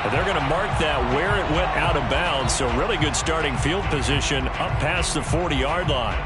And they're going to mark that where it went out of bounds. So really good starting field position up past the 40-yard line.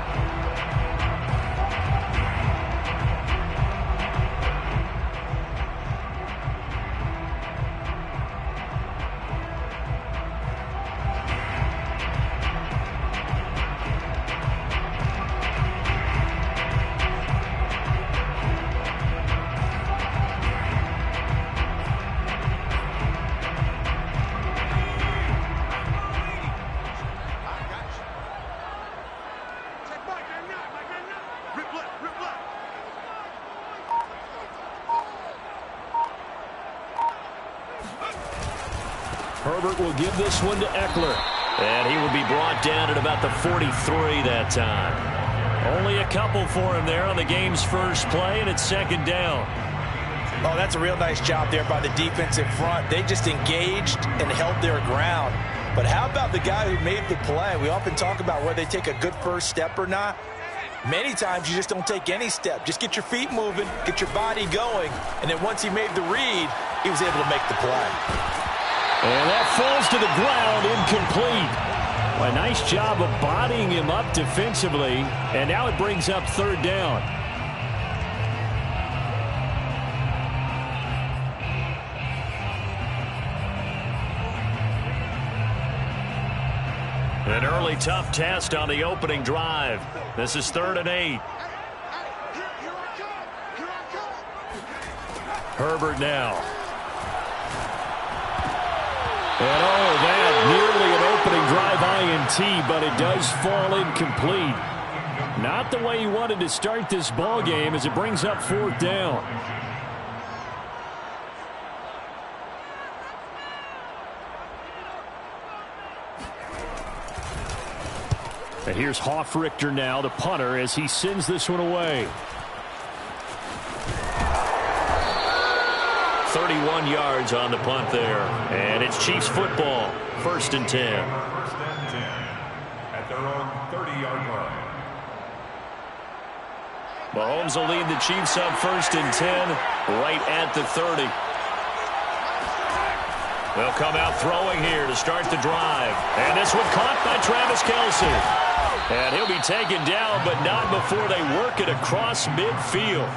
Herbert will give this one to Eckler. And he will be brought down at about the 43 that time. Only a couple for him there on the game's first play, and it's second down. Oh, that's a real nice job there by the defensive front. They just engaged and held their ground. But how about the guy who made the play? We often talk about whether they take a good first step or not. Many times you just don't take any step. Just get your feet moving, get your body going, and then once he made the read, he was able to make the play. And that falls to the ground, incomplete. A nice job of bodying him up defensively, and now it brings up third down. An early tough test on the opening drive. This is 3rd and 8. Herbert now. And oh, that nearly an opening drive INT, but it does fall incomplete. Not the way he wanted to start this ball game as it brings up 4th down. And here's Hofrichter now, the punter, as he sends this one away. 31 yards on the punt there. And it's Chiefs football. 1st and 10. 1st and 10 at their own 30-yard line. Mahomes will lead the Chiefs up 1st and 10 right at the 30. They'll come out throwing here to start the drive. And this one caught by Travis Kelce. And he'll be taken down, but not before they work it across midfield.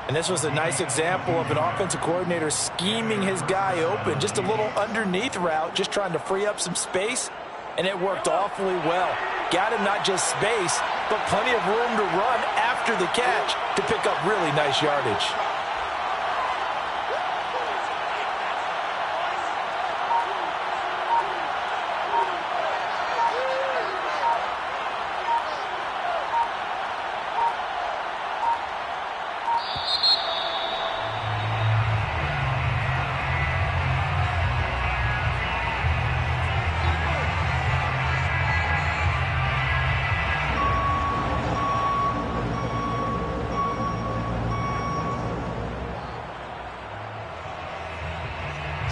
And this was a nice example of an offensive coordinator scheming his guy open. Just a little underneath route, just trying to free up some space. And it worked awfully well. Got him not just space, but plenty of room to run after the catch to pick up really nice yardage.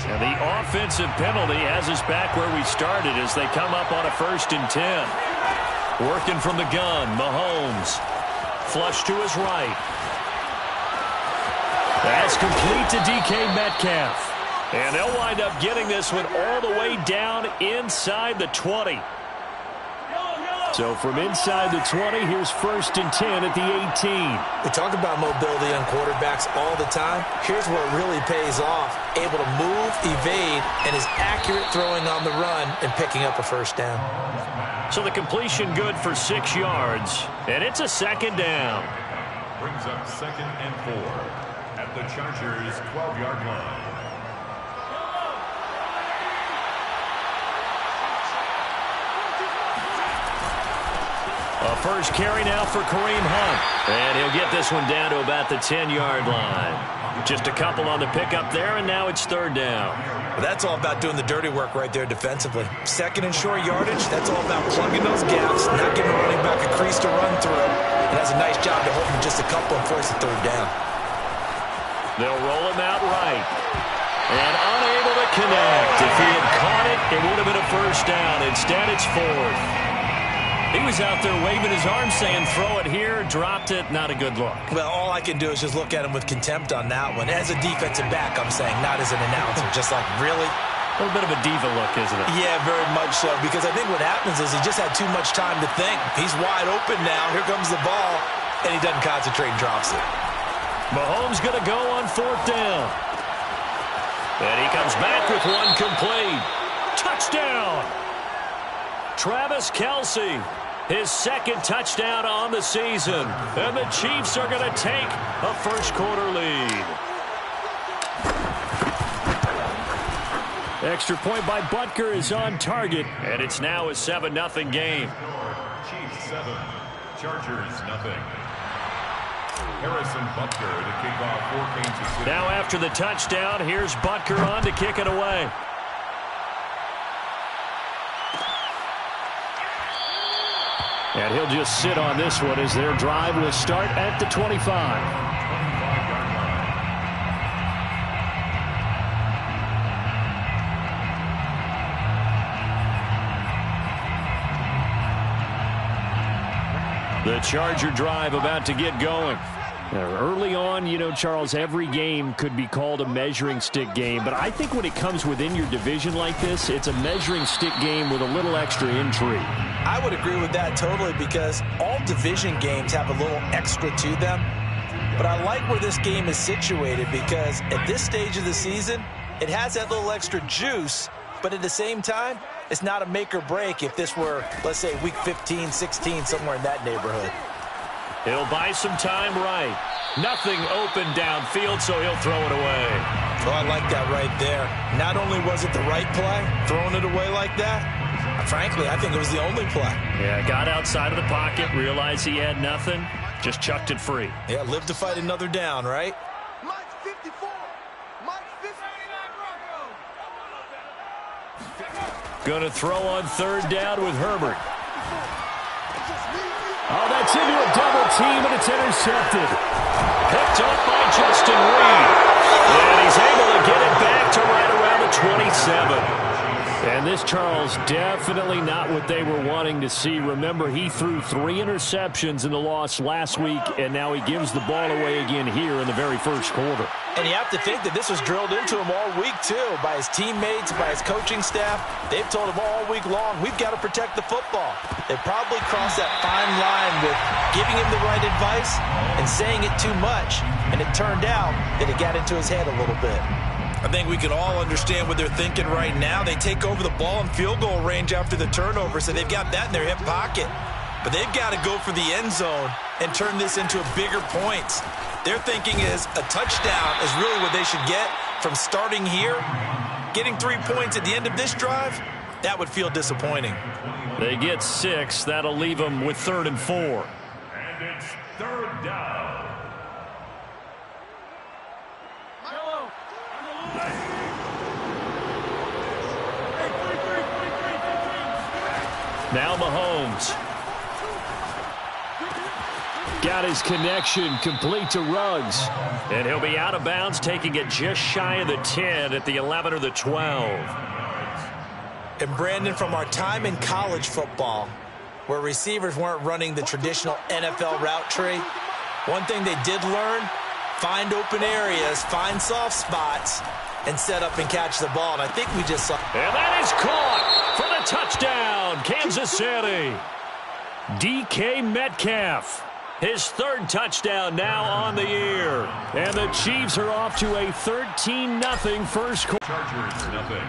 And the offensive penalty has us back where we started as they come up on a 1st and 10. Working from the gun, Mahomes. Flush to his right. That's complete to DK Metcalf. And they'll wind up getting this one all the way down inside the 20. So from inside the 20, here's 1st and 10 at the 18. We talk about mobility on quarterbacks all the time. Here's where it really pays off. Able to move, evade, and is accurate throwing on the run and picking up a 1st down. So the completion good for 6 yards. And it's a 2nd down. Brings up 2nd and 4 at the Chargers' 12-yard line. A first carry now for Kareem Hunt. And he'll get this one down to about the 10-yard line. Just a couple on the pickup there, and now it's 3rd down. Well, that's all about doing the dirty work right there defensively. 2nd and short yardage, that's all about plugging those gaps, not giving a running back a crease to run through. It has a nice job to hold him just a couple and force a 3rd down. They'll roll him out right. And unable to connect. If he had caught it, it would have been a 1st down. Instead, it's 4th. He was out there waving his arm saying, throw it here, dropped it, not a good look. Well, all I can do is just look at him with contempt on that one. As a defensive back, I'm saying, not as an announcer. Just like, really? A little bit of a diva look, isn't it? Yeah, very much so, because I think what happens is he just had too much time to think. He's wide open now. Here comes the ball, and he doesn't concentrate and drops it. Mahomes going to go on 4th down. And he comes back with one complete. Touchdown! Travis Kelce, his 2nd touchdown on the season. And the Chiefs are going to take a first-quarter lead. Extra point by Butker is on target, and it's now a 7-0 game. Chiefs 7, Chargers 0. Harrison Butker to kick off for Kansas City. Now after the touchdown, here's Butker on to kick it away. And he'll just sit on this one as their drive will start at the 25. The Charger drive about to get going. Early on, you know, Charles, every game could be called a measuring stick game. But I think when it comes within your division like this, it's a measuring stick game with a little extra intrigue. I would agree with that totally, because all division games have a little extra to them. But I like where this game is situated, because at this stage of the season, it has that little extra juice. But at the same time, it's not a make or break if this were, let's say, week 15, 16, somewhere in that neighborhood. He'll buy some time right. Nothing open downfield, so he'll throw it away. Oh, I like that right there. Not only was it the right play, throwing it away like that, frankly, I think it was the only play. Yeah, got outside of the pocket, realized he had nothing, just chucked it free. Yeah, live to fight another down, right? Mike 54. Mike 59 Broncos. Going to throw on 3rd down with Herbert. Oh, that's into a double team, and it's intercepted. Picked up by Justin Reed. And he's able to get it back to right around the 27. And this, Charles, definitely not what they were wanting to see. Remember, he threw 3 interceptions in the loss last week, and now he gives the ball away again here in the very first quarter. And you have to think that this was drilled into him all week, too, by his teammates, by his coaching staff. They've told him all week long, we've got to protect the football. They probably crossed that fine line with giving him the right advice and saying it too much. And it turned out that it got into his head a little bit. I think we can all understand what they're thinking right now. They take over the ball in field goal range after the turnover, so they've got that in their hip pocket. But they've got to go for the end zone and turn this into a bigger points. Their thinking is a touchdown is really what they should get from starting here. Getting 3 points at the end of this drive, that would feel disappointing. They get 6. That'll leave them with 3rd and 4. And it's 3rd down. Now Mahomes. Got his connection complete to Ruggs. And he'll be out of bounds, taking it just shy of the 10 at the 11 or the 12. And Brandon, from our time in college football, where receivers weren't running the traditional NFL route tree, one thing they did learn, find open areas, find soft spots, and set up and catch the ball. And I think we just saw. And that is caught for the touchdown, Kansas City. DK Metcalf, his 3rd touchdown now on the year. And the Chiefs are off to a 13-0 first quarter. Chargers 0.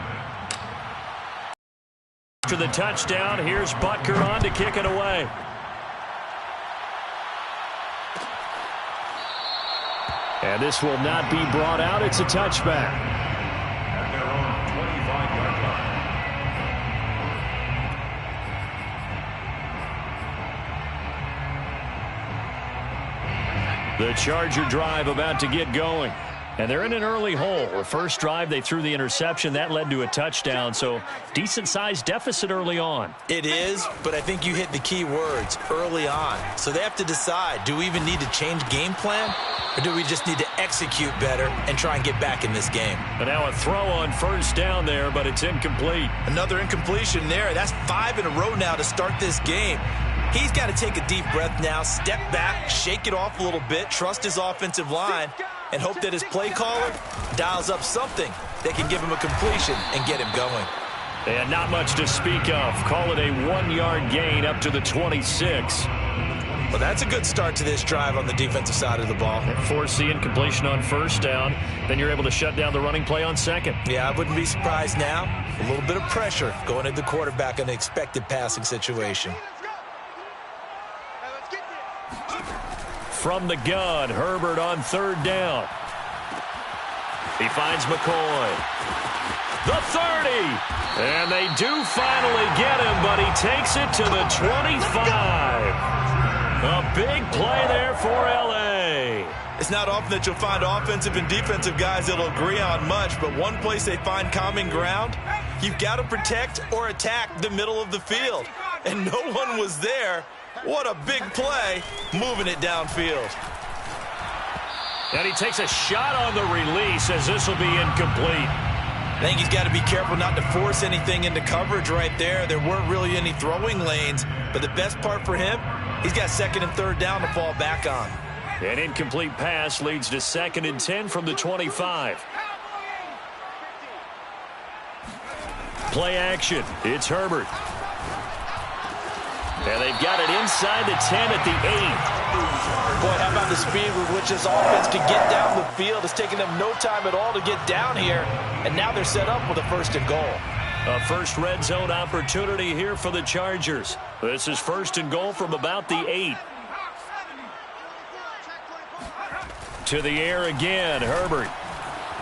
After the touchdown, here's Butker on to kick it away. And this will not be brought out. It's a touchback. At their own 25-yard line. The Charger drive about to get going. And they're in an early hole. The first drive, they threw the interception. That led to a touchdown, so decent-sized deficit early on. It is, but I think you hit the key words, early on. So they have to decide, do we even need to change game plan, or do we just need to execute better and try and get back in this game? But now a throw on 1st down there, but it's incomplete. Another incompletion there. That's 5 in a row now to start this game. He's got to take a deep breath now, step back, shake it off a little bit, trust his offensive line, and hope that his play caller dials up something that can give him a completion and get him going. And not much to speak of. Call it a 1-yard gain up to the 26. Well, that's a good start to this drive on the defensive side of the ball. Forcing completion on first down. Then you're able to shut down the running play on second. Yeah, I wouldn't be surprised now. A little bit of pressure going into the quarterback in an expected passing situation. From the gun, Herbert on third down. He finds McCoy. The 30. And they do finally get him, but he takes it to the 25. A big play there for L.A. It's not often that you'll find offensive and defensive guys that'll agree on much, but one place they find common ground, you've got to protect or attack the middle of the field. And no one was there. What a big play, moving it downfield. And he takes a shot on the release as this will be incomplete. I think he's got to be careful not to force anything into coverage right there. There weren't really any throwing lanes, but the best part for him, he's got second and third down to fall back on. An incomplete pass leads to 2nd and 10 from the 25. Play action. It's Herbert. And they've got it inside the 10 at the 8. Boy, how about the speed with which this offense can get down the field? It's taken them no time at all to get down here, and now they're set up with a 1st and goal. A first red zone opportunity here for the Chargers. This is 1st and goal from about the 8. To the air again, Herbert.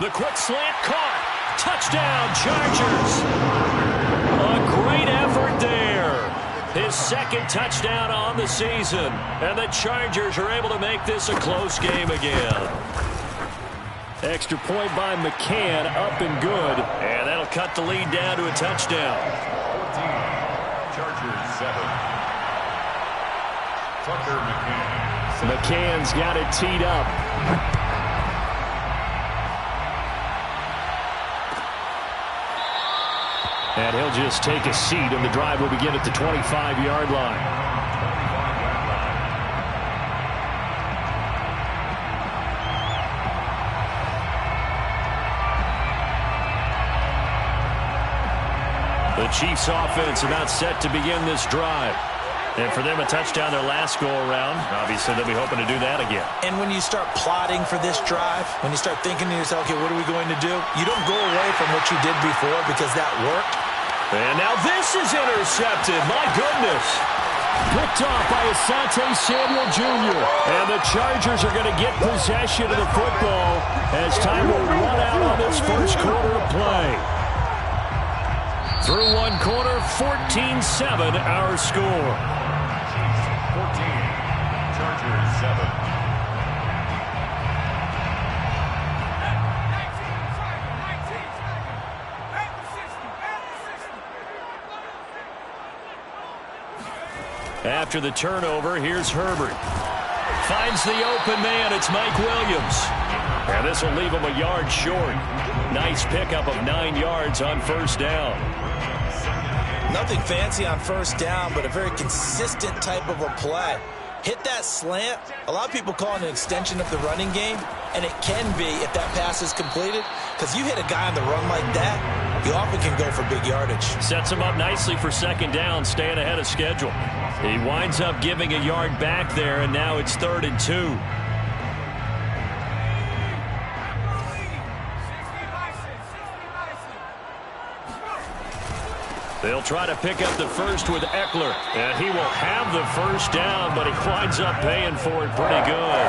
The quick slant caught. Touchdown, Chargers. A great effort there. His 2nd touchdown on the season. And the Chargers are able to make this a close game again. Extra point by McCann, up and good. And that'll cut the lead down to a touchdown. 14, Chargers 7. Tucker McCann. McCann's got it teed up. And he'll just take a seat, and the drive will begin at the 25-yard line. The Chiefs' offense about set to begin this drive. And for them, a touchdown their last go-around. Obviously, they'll be hoping to do that again. And when you start plotting for this drive, when you start thinking to yourself, okay, what are we going to do? You don't go away from what you did before because that worked. And now this is intercepted. My goodness. Picked off by Asante Samuel Jr. And the Chargers are going to get possession of the football as time will run out on this first quarter of play. Through one quarter, 14-7 our score. 14, Chargers 7. After the turnover, here's Herbert. Finds the open man. It's Mike Williams. And this will leave him a yard short. Nice pickup of 9 yards on first down. Nothing fancy on first down, but a very consistent type of a play. Hit that slant. A lot of people call it an extension of the running game, and it can be if that pass is completed, because you hit a guy on the run like that, you often can go for big yardage. Sets him up nicely for second down, staying ahead of schedule. He winds up giving a yard back there, and now it's 3rd and 2. They'll try to pick up the first with Eckler, and he will have the first down, but he winds up paying for it pretty good.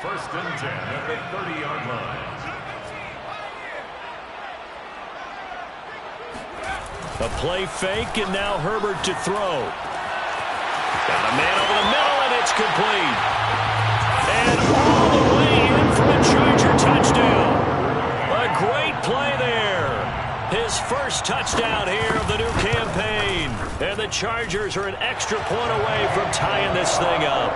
1st and 10 at the 30-yard line. A play fake, and now Herbert to throw. Got a man over the middle, and it's complete. And all the way in for a Charger touchdown. A great play there. His first touchdown here of the new campaign. And the Chargers are an extra point away from tying this thing up.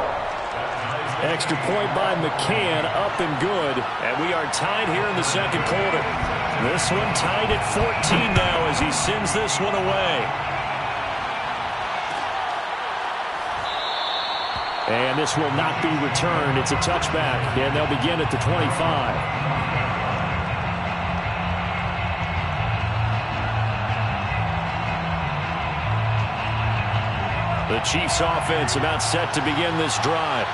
Extra point by McCann, up and good. And we are tied here in the second quarter. This one tied at 14 now as he sends this one away. And this will not be returned. It's a touchback, and they'll begin at the 25. The Chiefs offense about set to begin this drive.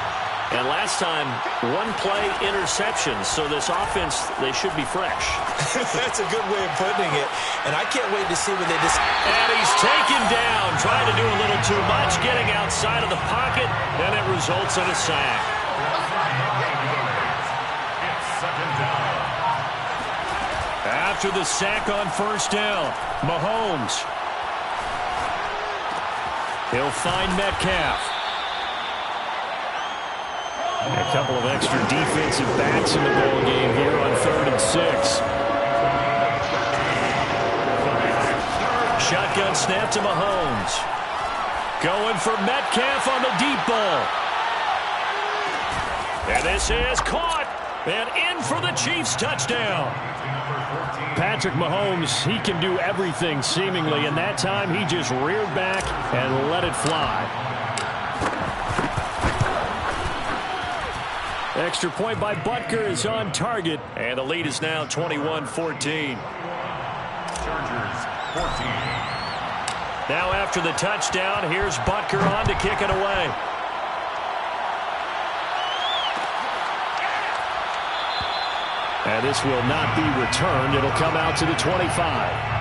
And last time, one play interception. So this offense, they should be fresh. That's a good way of putting it. And I can't wait to see when they just... And he's taken down, trying to do a little too much, getting outside of the pocket, and it results in a sack. It's second down. After the sack on first down, Mahomes. He'll find Metcalf. A couple of extra defensive backs in the ball game here on 3rd and 6. Shotgun snap to Mahomes. Going for Metcalf on the deep ball. And this is caught. And in for the Chiefs touchdown. Patrick Mahomes, he can do everything seemingly, and that time he just reared back and let it fly. Extra point by Butker is on target, and the lead is now 21-14. Chargers 14. Now after the touchdown, here's Butker on to kick it away. And this will not be returned. It'll come out to the 25.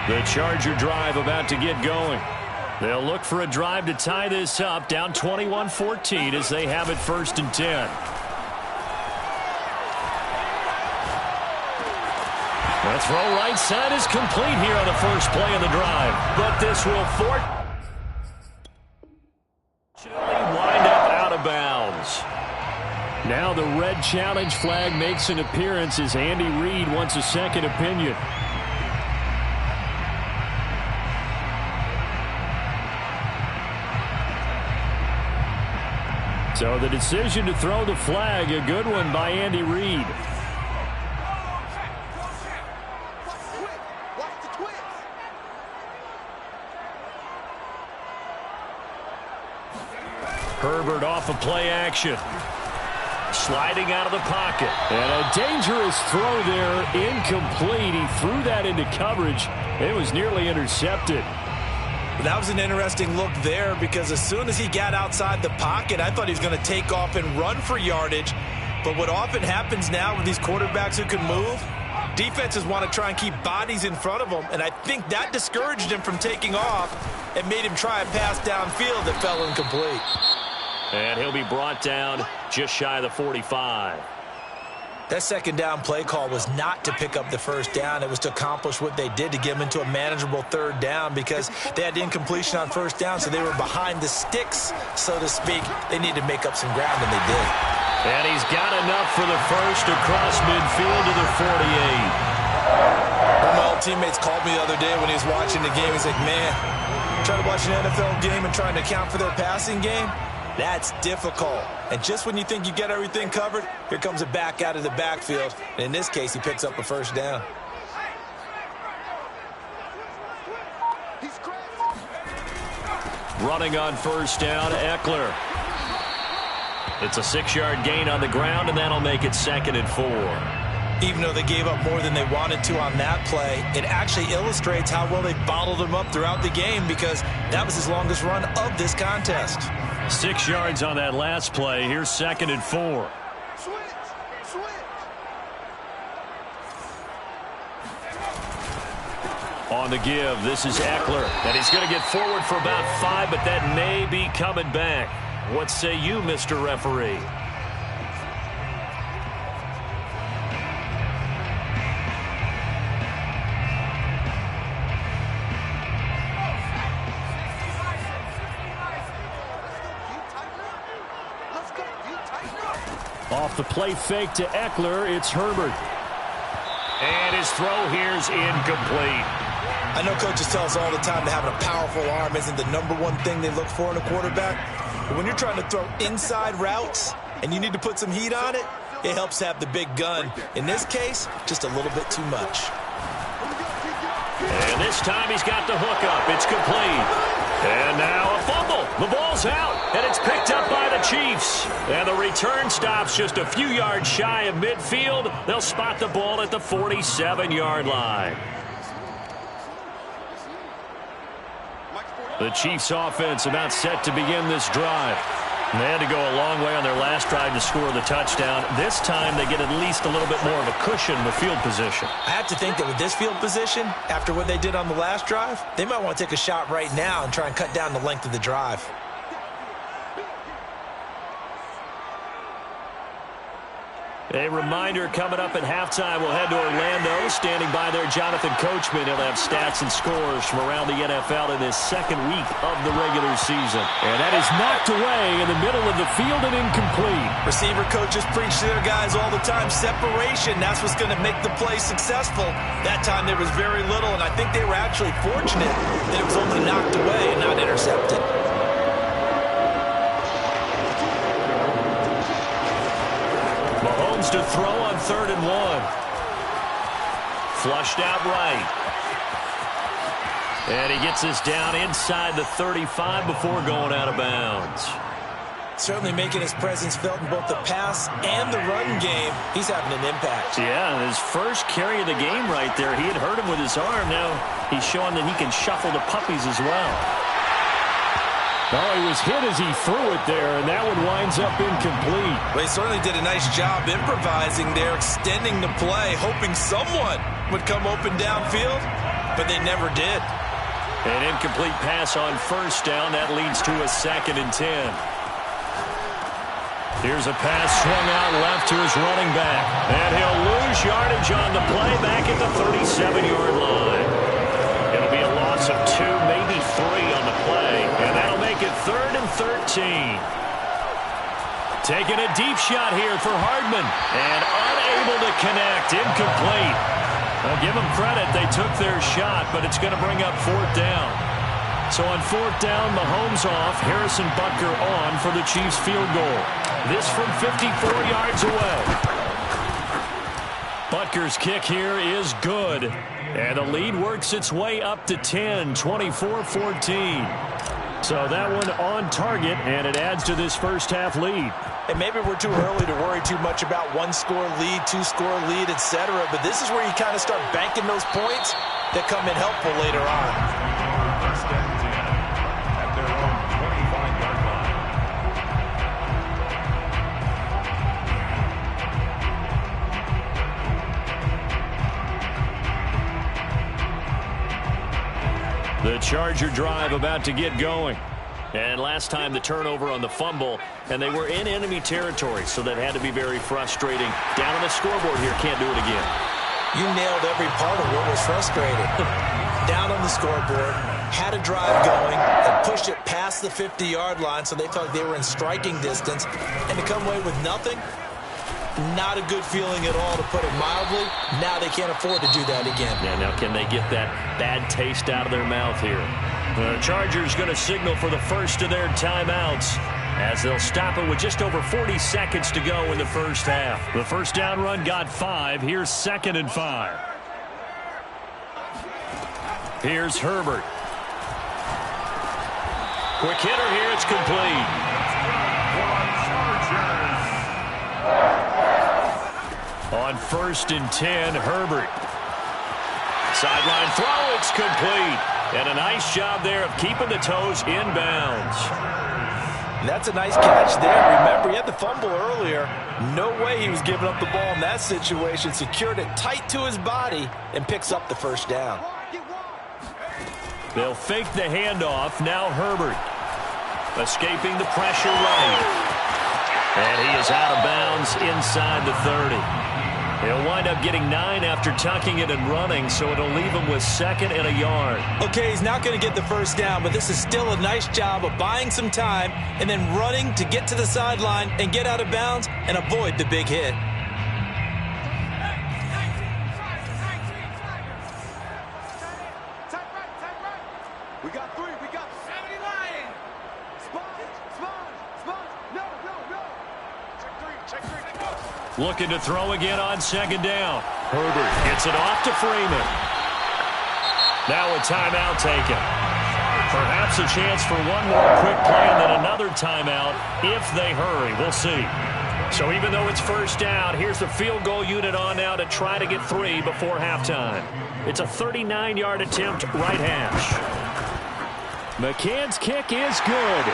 The Charger drive about to get going. They'll look for a drive to tie this up, down 21-14 as they have it 1st and 10. The throw right side is complete here on the first play of the drive. But this will wind up out of bounds. Now the red challenge flag makes an appearance as Andy Reid wants a second opinion. So the decision to throw the flag, a good one by Andy Reid. Herbert off of play action. Sliding out of the pocket. And a dangerous throw there, incomplete. He threw that into coverage. It was nearly intercepted. That was an interesting look there because as soon as he got outside the pocket, I thought he was going to take off and run for yardage. But what often happens now with these quarterbacks who can move, defenses want to try and keep bodies in front of them, and I think that discouraged him from taking off and made him try a pass downfield that fell incomplete. And he'll be brought down just shy of the 45. That second down play call was not to pick up the first down. It was to accomplish what they did to get them into a manageable 3rd down because they had incompletion on first down, so they were behind the sticks, so to speak. They needed to make up some ground, and they did. And he's got enough for the first across midfield to the 48. One of my old teammates called me the other day when he was watching the game. He's like, man, trying to watch an NFL game and trying to account for their passing game? That's difficult. And just when you think you get everything covered, here comes a back out of the backfield. And in this case, he picks up a first down. Running on first down, Eckler. It's a 6-yard gain on the ground, and that'll make it 2nd and 4. Even though they gave up more than they wanted to on that play, it actually illustrates how well they bottled him up throughout the game because that was his longest run of this contest. 6 yards on that last play. Here's 2nd and 4. On the give, this is Eckler. And he's going to get forward for about 5, but that may be coming back. What say you, Mr. Referee? Off the play fake to Eckler, it's Herbert. And his throw here's incomplete. I know coaches tell us all the time that having a powerful arm isn't the #1 thing they look for in a quarterback. But when you're trying to throw inside routes and you need to put some heat on it, it helps have the big gun. In this case, just a little bit too much. And this time he's got the hook up. It's complete. And now a fumble. The ball's out, and it's picked up by the Chiefs. And the return stops just a few yards shy of midfield. They'll spot the ball at the 47-yard line. The Chiefs offense about set to begin this drive. They had to go a long way on their last drive to score the touchdown. This time they get at least a little bit more of a cushion with field position. I have to think that with this field position, after what they did on the last drive, they might want to take a shot right now and try and cut down the length of the drive. A reminder coming up at halftime. We'll head to Orlando. Standing by there, Jonathan Coachman. He'll have stats and scores from around the NFL in his second week of the regular season. And that is knocked away in the middle of the field and incomplete. Receiver coaches preach to their guys all the time. Separation, that's what's going to make the play successful. That time there was very little, and I think they were actually fortunate that it was only knocked away and not intercepted. To throw on 3rd and 1. Flushed out right. And he gets us down inside the 35 before going out of bounds. Certainly making his presence felt in both the pass and the run game. He's having an impact. Yeah, his first carry of the game right there. He had hurt him with his arm. Now he's showing that he can shuffle the puppies as well. Oh, he was hit as he threw it there, and that one winds up incomplete. Well, he certainly did a nice job improvising there, extending the play, hoping someone would come open downfield, but they never did. An incomplete pass on 1st down. That leads to a 2nd and 10. Here's a pass swung out left to his running back, and he'll lose yardage on the play back at the 37-yard line. It'll be a loss of 2, maybe 3 on the play, and that'll make it 3rd and 13. Taking a deep shot here for Hardman, and unable to connect, incomplete. I'll give them credit, they took their shot, but it's going to bring up 4th down. So on 4th down, Mahomes off, Harrison Butker on for the Chiefs field goal. This from 54 yards away. Butker's kick here is good. And the lead works its way up to 10, 24-14. So that one on target, and it adds to this first half lead. And maybe we're too early to worry too much about 1-score lead, 2-score lead, etc. But this is where you kind of start banking those points that come in helpful later on. First and 10 at their own 25-yard line. The Charger drive about to get going. And last time the turnover on the fumble, and they were in enemy territory, so that had to be very frustrating. Down on the scoreboard here, can't do it again. You nailed every part of what was frustrating. Down on the scoreboard, had a drive going, had pushed it past the 50-yard line, so they felt like they were in striking distance, and to come away with nothing, not a good feeling at all, to put it mildly. Now they can't afford to do that again. Yeah, now can they get that bad taste out of their mouth here? The Chargers going to signal for the first of their timeouts as they'll stop it with just over 40 seconds to go in the first half. The first down run got 5. Here's 2nd and 5. Here's Herbert. Quick hitter here. It's complete. On 1st and 10, Herbert. Sideline throw, it's complete. And a nice job there of keeping the toes in bounds. That's a nice catch there. Remember, he had the fumble earlier. No way he was giving up the ball in that situation. Secured it tight to his body and picks up the first down. They'll fake the handoff. Now Herbert. Escaping the pressure right. And he is out of bounds inside the 30. He'll wind up getting 9 after tucking it and running, so it'll leave him with 2nd and a yard. Okay, he's not going to get the first down, but this is still a nice job of buying some time and then running to get to the sideline and get out of bounds and avoid the big hit. We got 3. We got 79. Sponge. No. Check 3. Looking to throw again on second down. Herbert gets it off to Freeman. Now a timeout taken. Perhaps a chance for one more quick play and then another timeout if they hurry. We'll see. So even though it's first down, here's the field goal unit on now to try to get 3 before halftime. It's a 39-yard attempt, right hash. McCann's kick is good.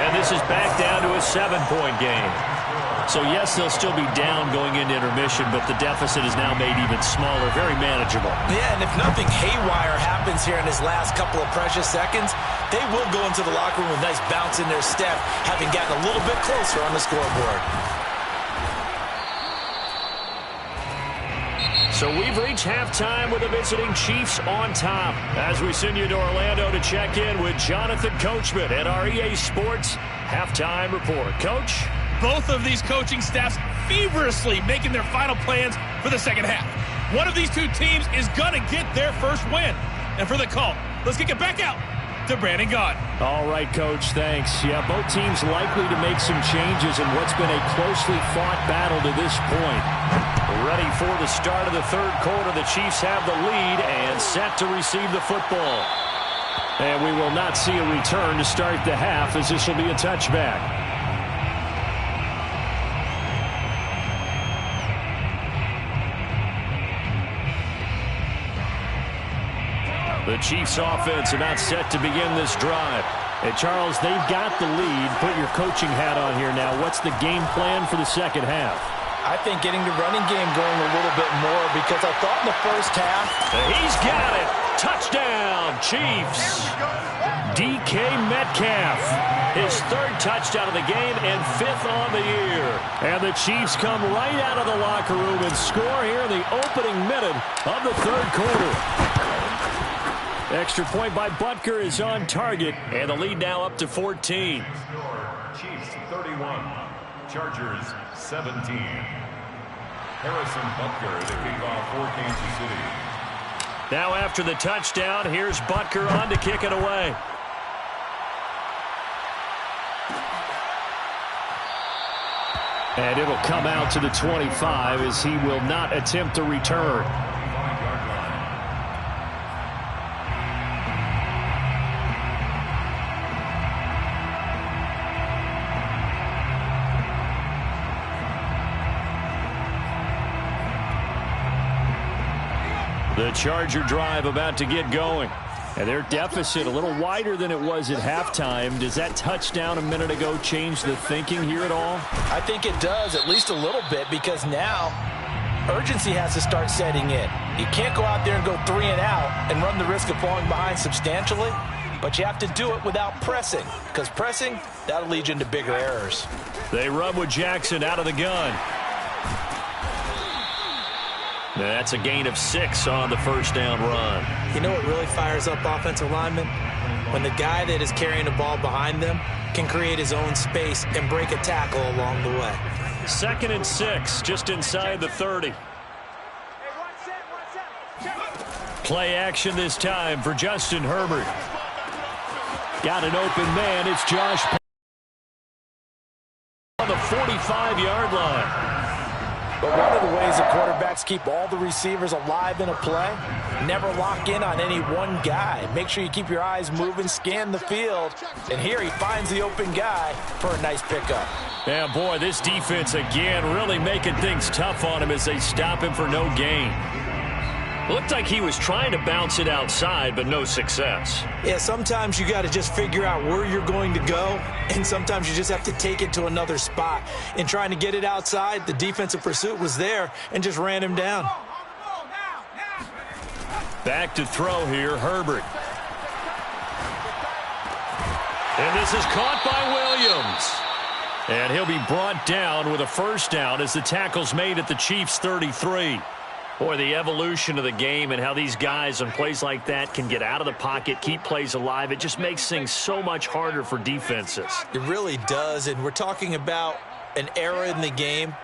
And this is back down to a 7-point game. So, yes, they'll still be down going into intermission, but the deficit is now made even smaller, very manageable. Yeah, and if nothing haywire happens here in his last couple of precious seconds, they will go into the locker room with a nice bounce in their step, having gotten a little bit closer on the scoreboard. So we've reached halftime with the visiting Chiefs on top. As we send you to Orlando to check in with Jonathan Coachman at our EA Sports Halftime Report. Coach? Both of these coaching staffs feverishly making their final plans for the second half. One of these two teams is going to get their first win. And for the call, let's kick it back out to Brandon Gaudin. All right, Coach, thanks. Yeah, both teams likely to make some changes in what's been a closely fought battle to this point. Ready for the start of the third quarter. The Chiefs have the lead and set to receive the football. And we will not see a return to start the half, as this will be a touchback. The Chiefs offense about set to begin this drive. And Charles, they've got the lead. Put your coaching hat on here now. What's the game plan for the second half? I think getting the running game going a little bit more, because I thought in the first half. He's got it. Touchdown, Chiefs. DK Metcalf. His 3rd touchdown of the game and 5th on the year. And the Chiefs come right out of the locker room and score here in the opening minute of the third quarter. Extra point by Butker is on target, and the lead now up to 14. Chiefs 31, Chargers 17. Harrison Butker to kick off for Kansas City. Now after the touchdown, here's Butker on to kick it away. And it'll come out to the 25 as he will not attempt to return. The Charger drive about to get going. And their deficit a little wider than it was at halftime. Does that touchdown a minute ago change the thinking here at all? I think it does, at least a little bit, because now urgency has to start setting in. You can't go out there and go 3 and out and run the risk of falling behind substantially, but you have to do it without pressing, because pressing, that'll lead you into bigger errors. They run with Jackson out of the gun. That's a gain of 6 on the first down run. You know what really fires up offensive linemen? When the guy that is carrying the ball behind them can create his own space and break a tackle along the way. 2nd and 6, just inside the 30. Play action this time for Justin Herbert. Got an open man. It's Josh on the 45-yard line. But one of the ways the quarterbacks keep all the receivers alive in a play, never lock in on any one guy. Make sure you keep your eyes moving, scan the field, and here he finds the open guy for a nice pickup. Yeah, boy, this defense again really making things tough on him as they stop him for no gain. Looked like he was trying to bounce it outside, but no success. Yeah, sometimes you got to just figure out where you're going to go, and sometimes you just have to take it to another spot. In trying to get it outside, the defensive pursuit was there and just ran him down. Back to throw here, Herbert. And this is caught by Williams. And he'll be brought down with a first down as the tackle's made at the Chiefs' 33. Boy, the evolution of the game and how these guys on plays like that can get out of the pocket, keep plays alive, it just makes things so much harder for defenses. It really does, and we're talking about an era in the game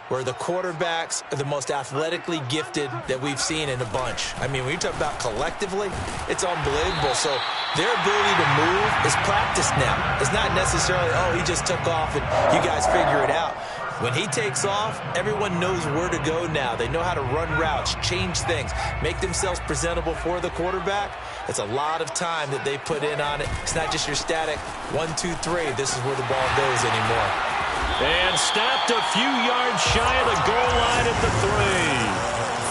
where the quarterbacks are the most athletically gifted that we've seen in a bunch. I mean, when you talk about collectively, it's unbelievable. So their ability to move is practiced now. It's not necessarily, oh, he just took off and you guys figure it out. When he takes off, everyone knows where to go now. They know how to run routes, change things, make themselves presentable for the quarterback. It's a lot of time that they put in on it. It's not just your static 1, 2, 3. This is where the ball goes anymore. And stopped a few yards shy of the goal line at the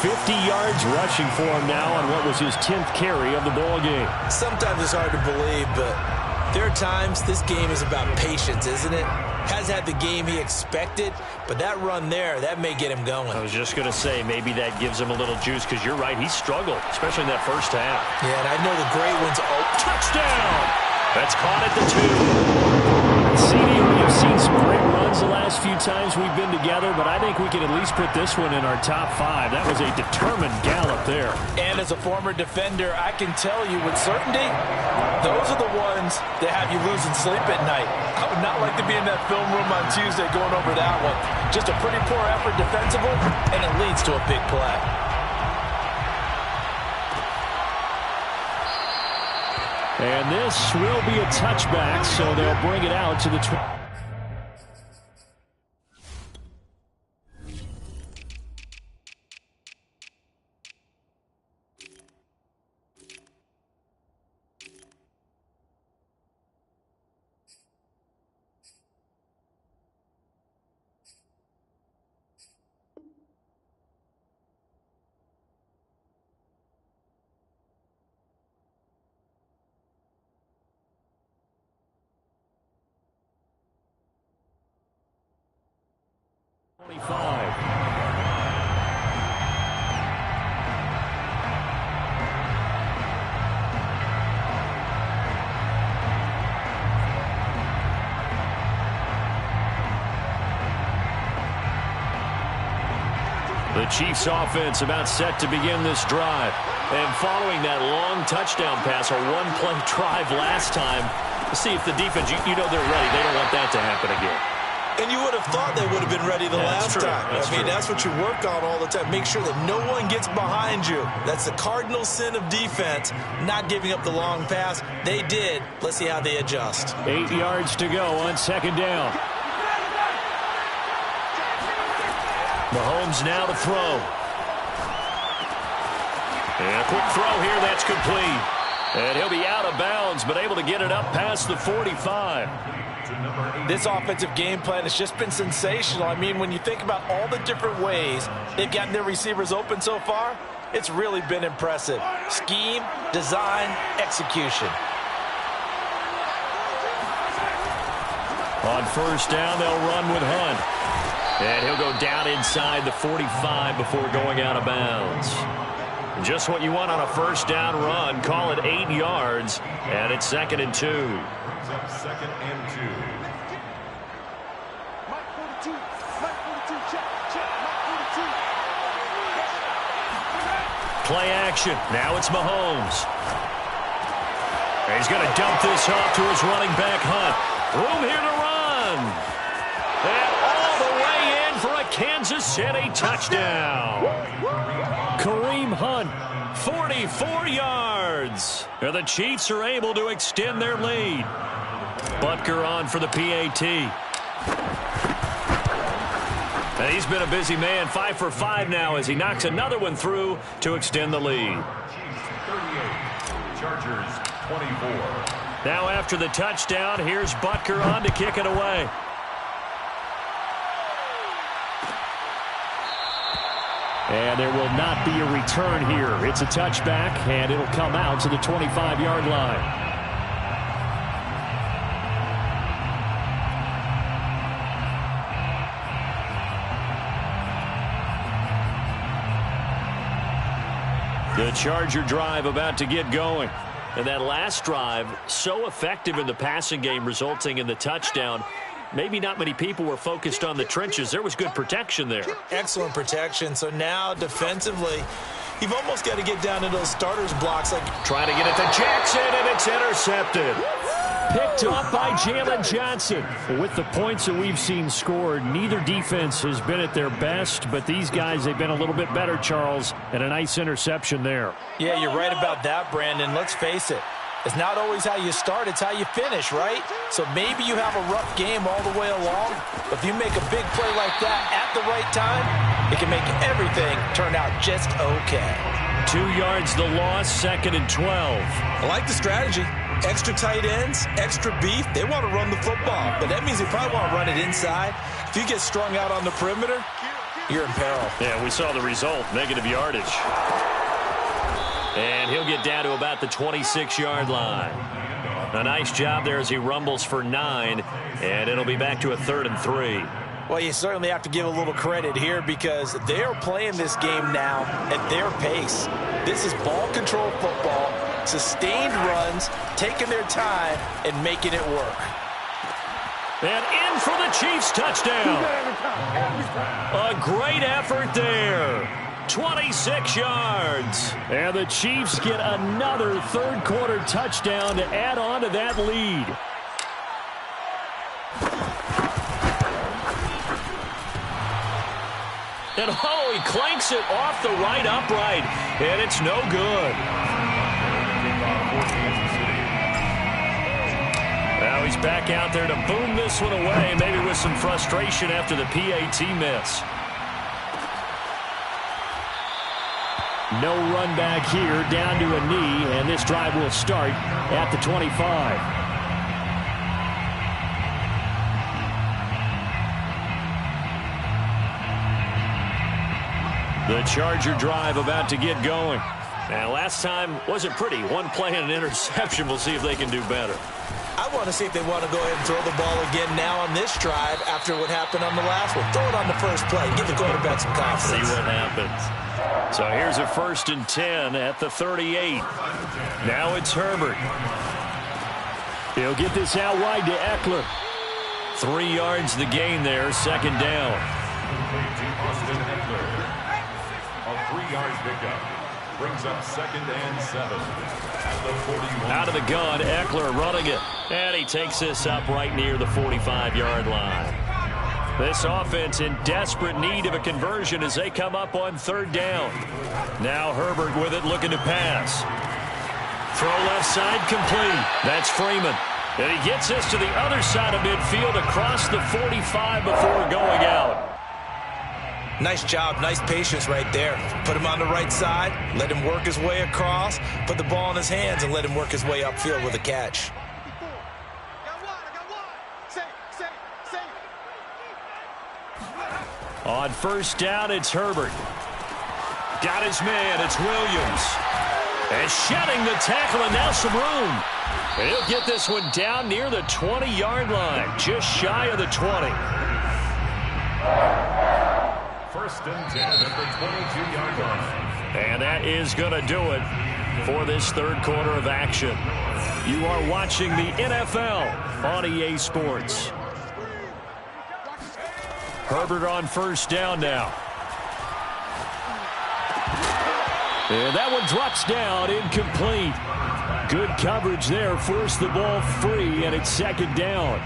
3. 50 yards rushing for him now on what was his 10th carry of the ball game. Sometimes it's hard to believe, but there are times this game is about patience, isn't it? Has had the game he expected, but that run there, that may get him going. I was just going to say, maybe that gives him a little juice, because you're right, he struggled, especially in that first half. Yeah, and I know the great ones. Oh, touchdown! That's caught at the 2. CD, we have seen some great runs the last few times we've been together, but I think we can at least put this one in our top 5. That was a determined gallop there. And as a former defender, I can tell you with certainty, those are the ones that have you losing sleep at night. I would not like to be in that film room on Tuesday going over that one. Just a pretty poor effort defensively, and it leads to a big play. And this will be a touchback, so they'll bring it out to the 20. The Chiefs offense about set to begin this drive. And following that long touchdown pass, a one-play drive last time, let's see if the defense, you know they're ready. They don't want that to happen again. And you would have thought they would have been ready the last time. I mean, that's what you work on all the time. Make sure that no one gets behind you. That's the cardinal sin of defense, not giving up the long pass. They did. Let's see how they adjust. 8 yards to go on second down. Mahomes now to throw. And a quick throw here, that's complete. And he'll be out of bounds, but able to get it up past the 45. This offensive game plan has just been sensational. I mean, when you think about all the different ways they've gotten their receivers open so far, it's really been impressive. Scheme, design, execution. On first down, they'll run with Hunt. And he'll go down inside the 45 before going out of bounds. Just what you want on a first down run. Call it 8 yards, and it's 2nd and 2. Second and 2. Play action. Now it's Mahomes. And he's going to dump this off to his running back, Hunt. Room here to run. And all the way in for a Kansas City touchdown. Kareem Hunt, 44 yards. And the Chiefs are able to extend their lead. Butker on for the PAT. And he's been a busy man, 5 for 5 now as he knocks another one through to extend the lead. 38, Chargers 24. Now after the touchdown, here's Butker on to kick it away. And there will not be a return here. It's a touchback, and it'll come out to the 25-yard line. The Charger drive about to get going. And that last drive, so effective in the passing game, resulting in the touchdown. Maybe not many people were focused on the trenches. There was good protection there. Excellent protection. So now defensively, you've almost got to get down to those starters blocks. Like trying to get it to Jackson, and it's intercepted. Picked up by Jalen Johnson. With the points that we've seen scored, neither defense has been at their best, but these guys, they've been a little bit better, Charles, and a nice interception there. Yeah, you're right about that, Brandon. Let's face it. It's not always how you start, it's how you finish, right? So maybe you have a rough game all the way along, but if you make a big play like that at the right time, it can make everything turn out just okay. 2 yards the loss, 2nd and 12. I like the strategy. Extra tight ends, extra beef. They want to run the football, but that means they probably want to run it inside. If you get strung out on the perimeter, you're in peril. Yeah, we saw the result, negative yardage. And he'll get down to about the 26-yard line. A nice job there as he rumbles for 9, and it'll be back to a 3rd and 3. Well, you certainly have to give a little credit here because they are playing this game now at their pace. This is ball control football, sustained runs, taking their time, and making it work. And in for the Chiefs touchdown. A great effort there. 26 yards. And the Chiefs get another third-quarter touchdown to add on to that lead. And oh, he clanks it off the right upright, and it's no good. Now he's back out there to boom this one away, maybe with some frustration after the PAT miss. No run back here, down to a knee, and this drive will start at the 25. The Charger drive about to get going. And last time wasn't pretty. One play and an interception. We'll see if they can do better. I want to see if they want to go ahead and throw the ball again now on this drive after what happened on the last one. Throw it on the first play. Give the quarterback some confidence. See what happens. So here's a 1st and 10 at the 38. Now it's Herbert. He'll get this out wide to Eckler. 3 yards the gain there, 2nd down. A 3-yard pickup brings up 2nd and 7 at the 41. Out of the gun, Eckler running it. And he takes this up right near the 45-yard line. This offense in desperate need of a conversion as they come up on 3rd down. Now Herbert with it, looking to pass. Throw left side, complete. That's Freeman. And he gets this to the other side of midfield across the 45 before going out. Nice job, nice patience right there. Put him on the right side, let him work his way across, put the ball in his hands, and let him work his way upfield with a catch. On 1st down, it's Herbert. Got his man, it's Williams. And shedding the tackle, and now some room. And he'll get this one down near the 20-yard line, just shy of the 20. 1st and 10 at the 22-yard line. And that is going to do it for this 3rd quarter of action. You are watching the NFL on EA Sports. Herbert on 1st down now. And that one drops down, incomplete. Good coverage there, forced the ball free, and it's 2nd down.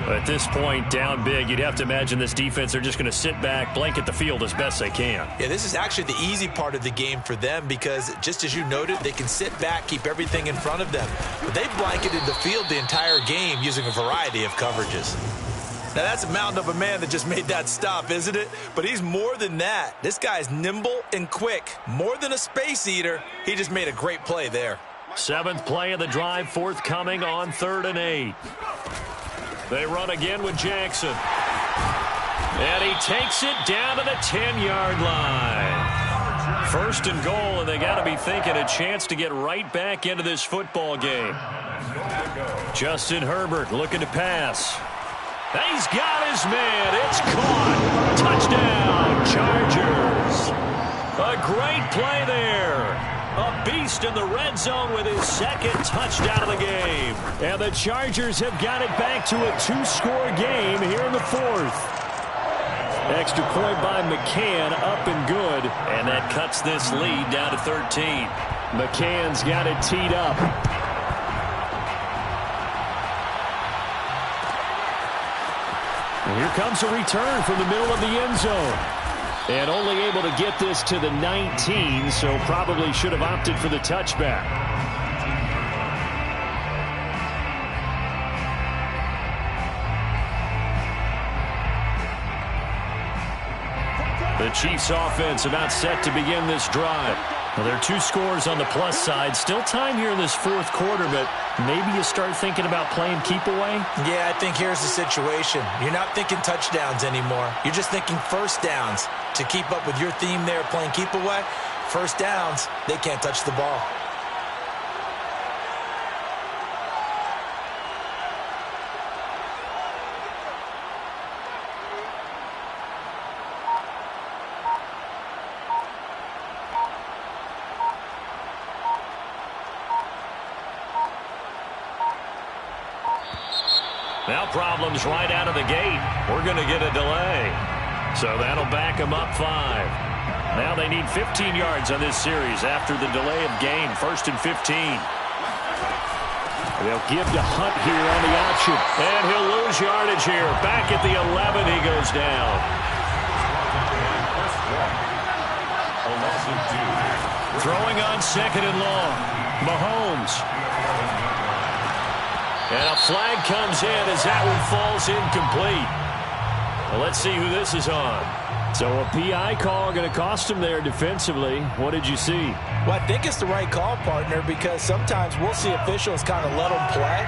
At this point, down big, you'd have to imagine this defense, they're just going to sit back, blanket the field as best they can. Yeah, this is actually the easy part of the game for them because, just as you noted, they can sit back, keep everything in front of them. But they've blanketed the field the entire game using a variety of coverages. Now, that's a mountain of a man that just made that stop, isn't it? But he's more than that. This guy's nimble and quick. More than a space eater, he just made a great play there. 7th play of the drive, forthcoming on 3rd and 8. They run again with Jackson. And he takes it down to the 10-yard line. 1st and goal, and they got to be thinking a chance to get right back into this football game. Justin Herbert looking to pass. He's got his man. It's caught. Touchdown, Chargers. A great play there. A beast in the red zone with his 2nd touchdown of the game. And the Chargers have got it back to a 2-score game here in the 4th. Extra point by McCann, up and good. And that cuts this lead down to 13. McCann's got it teed up. And here comes a return from the middle of the end zone. And only able to get this to the 19, so probably should have opted for the touchback. The Chiefs offense about set to begin this drive. Well, there are 2 scores on the plus side. Still time here in this fourth quarter, but maybe you start thinking about playing keep away? Yeah, I think here's the situation. You're not thinking touchdowns anymore. You're just thinking first downs. To keep up with your theme there, playing keep away, first downs, they can't touch the ball. Now problems right out of the gate. We're going to get a delay. So that'll back them up 5. Now they need 15 yards on this series after the delay of game. 1st and 15. They'll give to Hunt here on the option. And he'll lose yardage here. Back at the 11, he goes down. Throwing on 2nd and long. Mahomes. And a flag comes in as that one falls incomplete. Well, let's see who this is on. So a PI call going to cost him there defensively. What did you see? Well, I think it's the right call, partner, because sometimes we'll see officials kind of let them play.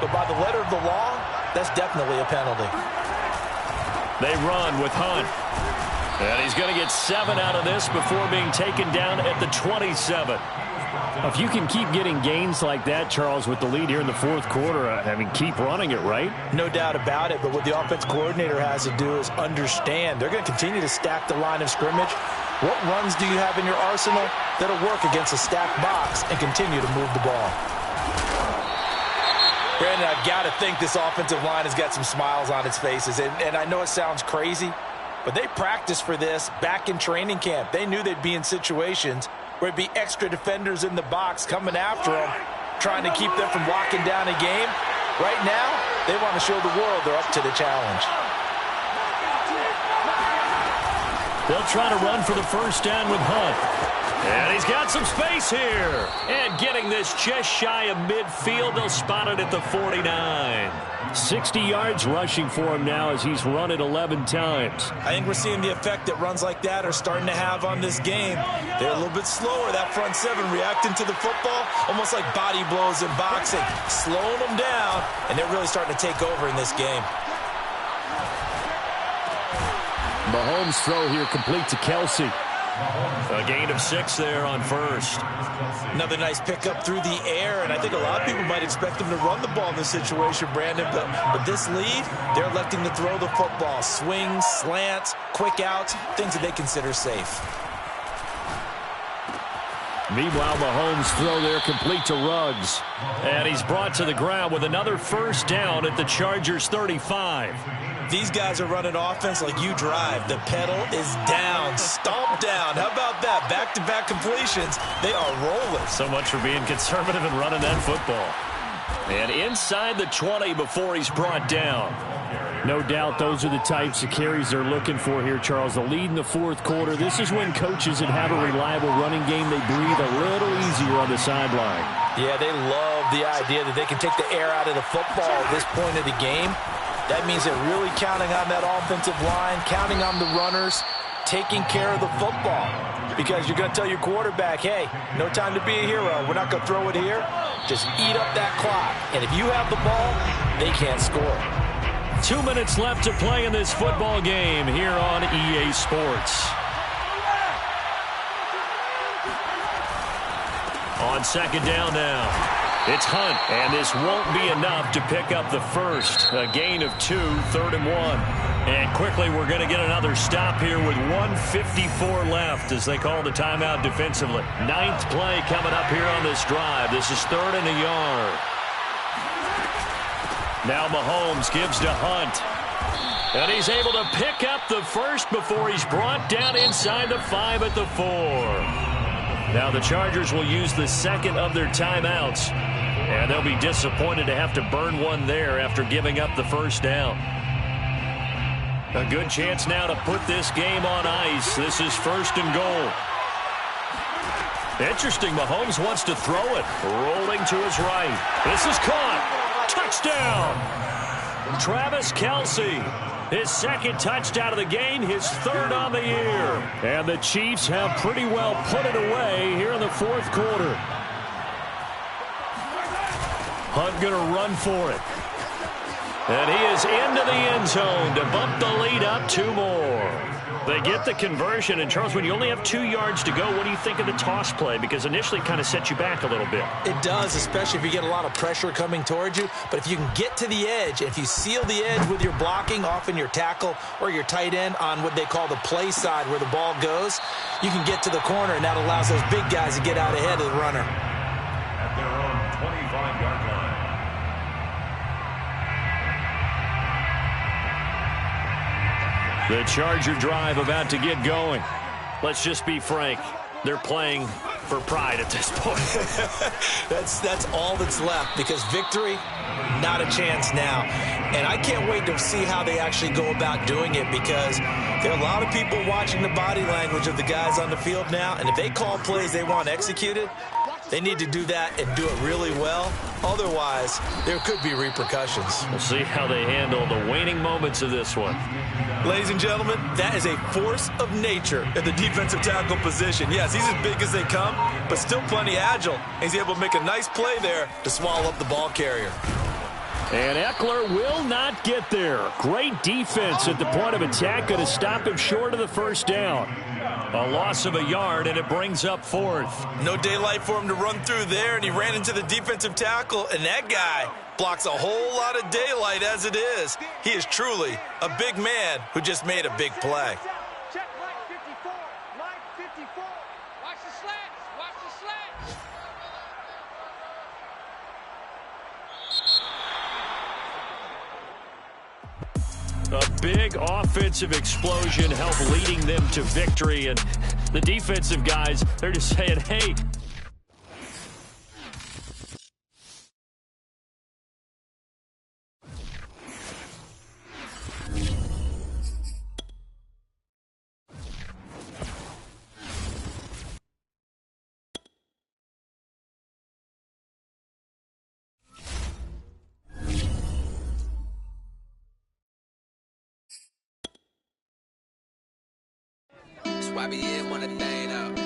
But by the letter of the law, that's definitely a penalty. They run with Hunt. And he's going to get 7 out of this before being taken down at the 27. If you can keep getting gains like that, Charles, with the lead here in the fourth quarter, I mean, keep running it, right? No doubt about it, but what the offense coordinator has to do is understand. They're going to continue to stack the line of scrimmage. What runs do you have in your arsenal that'll work against a stacked box and continue to move the ball? Brandon, I've got to think this offensive line has got some smiles on its faces, and I know it sounds crazy, but they practiced for this back in training camp. They knew they'd be in situations where it'd be extra defenders in the box coming after them, trying to keep them from locking down a game. Right now, they want to show the world they're up to the challenge. They'll try to run for the first down with Hunt. And he's got some space here. And getting this just shy of midfield, they'll spot it at the 49. 60 yards rushing for him now as he's run it 11 times. I think we're seeing the effect that runs like that are starting to have on this game. They're a little bit slower, that front 7 reacting to the football, almost like body blows in boxing, slowing them down, and they're really starting to take over in this game. Mahomes' throw here complete to Kelsey. A gain of 6 there on first. Another nice pickup through the air, and I think a lot of people might expect them to run the ball in this situation, Brandon, but this lead, they're electing to throw the football. Swings, slants, quick outs, things that they consider safe. Meanwhile, Mahomes' throw there complete to Ruggs. And he's brought to the ground with another first down at the Chargers' 35. These guys are running offense like you drive. The pedal is down, stomp down. How about that? Back-to-back completions. They are rolling. So much for being conservative and running that football. And inside the 20 before he's brought down. No doubt those are the types of carries they're looking for here, Charles. The lead in the fourth quarter. This is when coaches that have a reliable running game, they breathe a little easier on the sideline. Yeah, they love the idea that they can take the air out of the football at this point of the game. That means they're really counting on that offensive line, counting on the runners, taking care of the football. Because you're going to tell your quarterback, hey, no time to be a hero. We're not going to throw it here. Just eat up that clock. And if you have the ball, they can't score. 2 minutes left to play in this football game here on EA Sports. On second down now, it's Hunt, and this won't be enough to pick up the first. A gain of 2, 3rd and 1. And quickly we're going to get another stop here with 1:54 left as they call the timeout defensively. 9th play coming up here on this drive. This is 3rd and a yard. Now Mahomes gives to Hunt. And he's able to pick up the first before he's brought down inside the 5 at the 4. Now the Chargers will use the second of their timeouts. And they'll be disappointed to have to burn one there after giving up the first down. A good chance now to put this game on ice. This is 1st and goal. Interesting, Mahomes wants to throw it. Rolling to his right. This is caught. Touchdown! Travis Kelce. His second touchdown of the game, his third on the year. And the Chiefs have pretty well put it away here in the fourth quarter. Hunt going to run for it. And he is into the end zone to bump the lead up 2 more. They get the conversion. And, Charles, when you only have 2 yards to go, what do you think of the toss play? Because initially it kind of set you back a little bit. It does, especially if you get a lot of pressure coming towards you. But if you can get to the edge, if you seal the edge with your blocking, often your tackle or your tight end on what they call the play side where the ball goes, you can get to the corner, and that allows those big guys to get out ahead of the runner. At their own 25-yard line. The Charger drive about to get going. Let's just be frank. They're playing for pride at this point. That's all that's left, because victory, not a chance now. And I can't wait to see how they actually go about doing it, because there are a lot of people watching the body language of the guys on the field now, and if they call plays they want executed, they need to do that and do it really well. Otherwise, there could be repercussions. We'll see how they handle the waning moments of this one. Ladies and gentlemen, that is a force of nature at the defensive tackle position. Yes, he's as big as they come, but still plenty agile. He's able to make a nice play there to swallow up the ball carrier. And Eckler will not get there. Great defense at the point of attack, going to stop him short of the first down. A loss of a yard, and it brings up 4th. No daylight for him to run through there, and he ran into the defensive tackle, and that guy blocks a whole lot of daylight as it is. He is truly a big man who just made a big play. Check line 54. Line 54. Watch the slants. Watch the slants. A big offensive explosion helped leading them to victory. And the defensive guys, they're just saying, hey, YBN wanna thing up.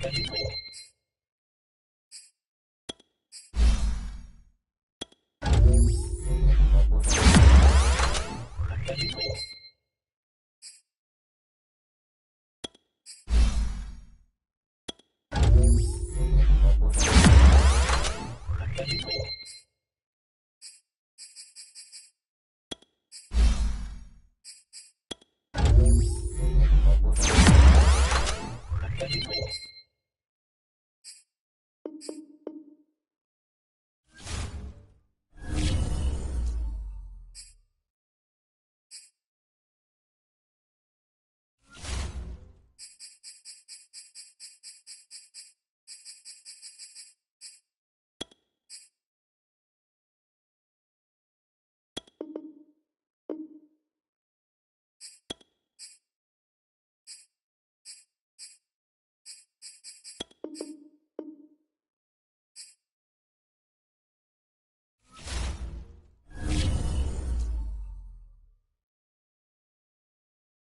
You